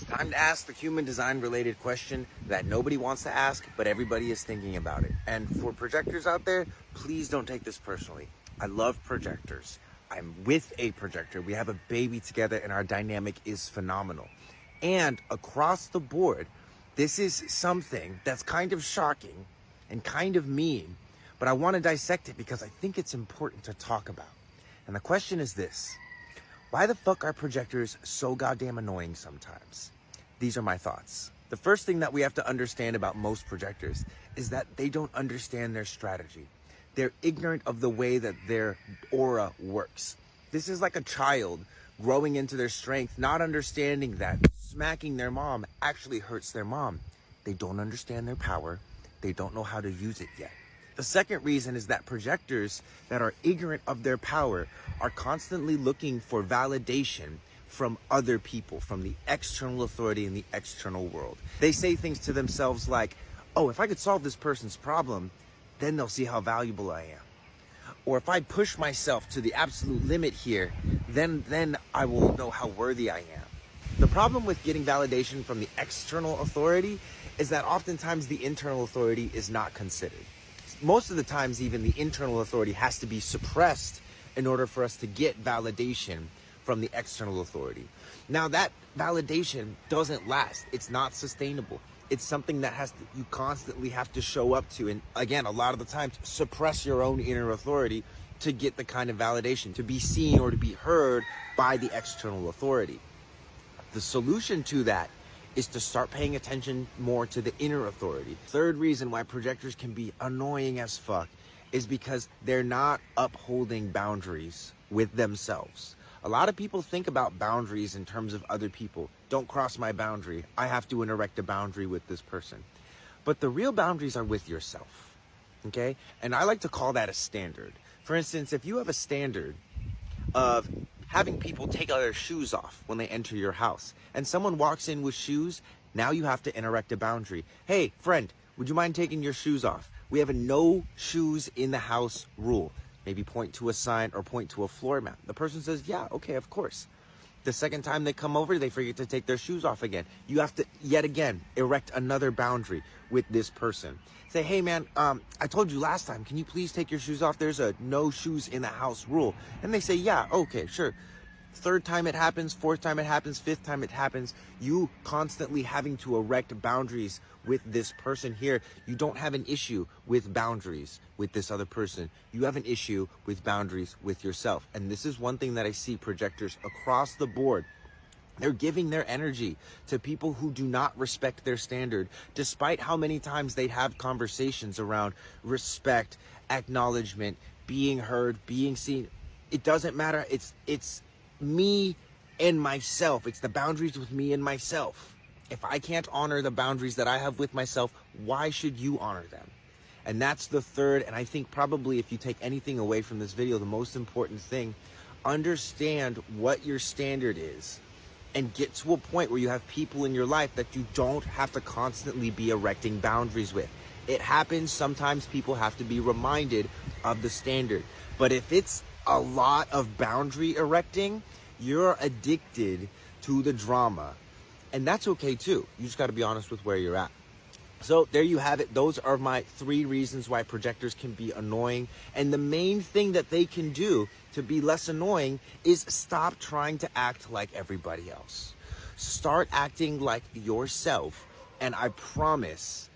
Time to ask the human design related question that nobody wants to ask, but everybody is thinking about it. And for projectors out there, please don't take this personally. I love projectors. I'm with a projector. We have a baby together and our dynamic is phenomenal. And across the board, this is something that's kind of shocking and kind of mean, but I want to dissect it because I think it's important to talk about. And the question is this: why the fuck are projectors so goddamn annoying sometimes? These are my thoughts. The first thing that we have to understand about most projectors is that they don't understand their strategy. They're ignorant of the way that their aura works. This is like a child growing into their strength, not understanding that smacking their mom actually hurts their mom. They don't understand their power. They don't know how to use it yet. The second reason is that projectors that are ignorant of their power are constantly looking for validation from other people, from the external authority in the external world. They say things to themselves like, oh, if I could solve this person's problem, then they'll see how valuable I am. Or if I push myself to the absolute limit here, then I will know how worthy I am. The problem with getting validation from the external authority is that oftentimes the internal authority is not considered. Most of the times, even the internal authority has to be suppressed in order for us to get validation from the external authority. Now, that validation doesn't last. It's not sustainable. It's something that you constantly have to show up to. And again, a lot of the times, suppress your own inner authority to get the kind of validation, to be seen or to be heard by the external authority. The solution to that is to start paying attention more to the inner authority. Third reason why projectors can be annoying as fuck is because they're not upholding boundaries with themselves. A lot of people think about boundaries in terms of other people. Don't cross my boundary. I have to erect a boundary with this person. But the real boundaries are with yourself, okay? And I like to call that a standard. For instance, if you have a standard of having people take their shoes off when they enter your house, and someone walks in with shoes, now you have to erect a boundary. Hey, friend, would you mind taking your shoes off? We have a no shoes in the house rule. Maybe point to a sign or point to a floor mat. The person says, yeah, okay, of course. The second time they come over, they forget to take their shoes off again. You have to, yet again, erect another boundary with this person. Say, hey man, I told you last time, can you please take your shoes off? There's a no shoes in the house rule. And they say, yeah, okay, sure. Third time it happens, fourth time it happens, fifth time it happens. You constantly having to erect boundaries with this person here. You don't have an issue with boundaries with this other person. You have an issue with boundaries with yourself. And this is one thing that I see projectors across the board. They're giving their energy to people who do not respect their standard, despite how many times they have conversations around respect, acknowledgement, being heard, being seen. It doesn't matter. It's me and myself. It's the boundaries with me and myself. If I can't honor the boundaries that I have with myself, why should you honor them? And that's the third, and I think probably if you take anything away from this video, the most important thing, understand what your standard is and get to a point where you have people in your life that you don't have to constantly be erecting boundaries with. It happens. Sometimes people have to be reminded of the standard. But if it's a lot of boundary erecting, you're addicted to the drama. And that's okay too. You just got to be honest with where you're at. So there you have it. Those are my 3 reasons why projectors can be annoying. And the main thing that they can do to be less annoying is stop trying to act like everybody else. Start acting like yourself. And I promise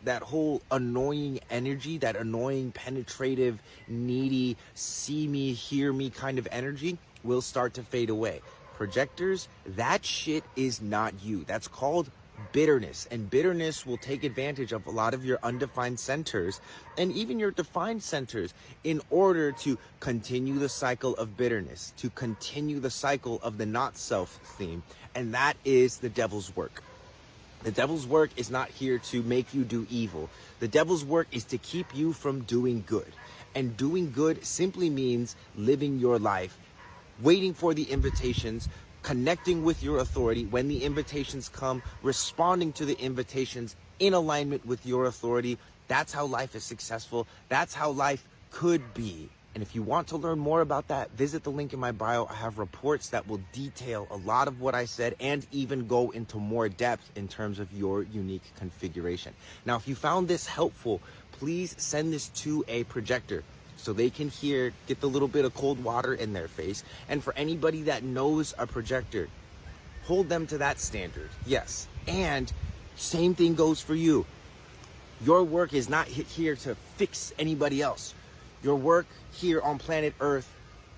that whole annoying energy, that annoying, penetrative, needy, see me, hear me kind of energy will start to fade away. Projectors, that shit is not you. That's called bitterness, and bitterness will take advantage of a lot of your undefined centers and even your defined centers in order to continue the cycle of bitterness, to continue the cycle of the not self theme. And that is the devil's work. The devil's work is not here to make you do evil. The devil's work is to keep you from doing good. And doing good simply means living your life, waiting for the invitations, connecting with your authority when the invitations come, responding to the invitations in alignment with your authority. That's how life is successful. That's how life could be. And if you want to learn more about that, visit the link in my bio. I have reports that will detail a lot of what I said and even go into more depth in terms of your unique configuration. Now, if you found this helpful, please send this to a projector so they can get the little bit of cold water in their face. And for anybody that knows a projector, hold them to that standard. Yes. And same thing goes for you. Your work is not here to fix anybody else. Your work here on planet Earth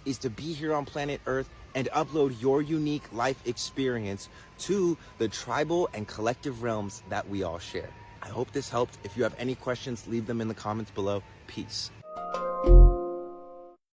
is to be here on planet Earth and upload your unique life experience to the tribal and collective realms that we all share. I hope this helped. If you have any questions, leave them in the comments below. Peace.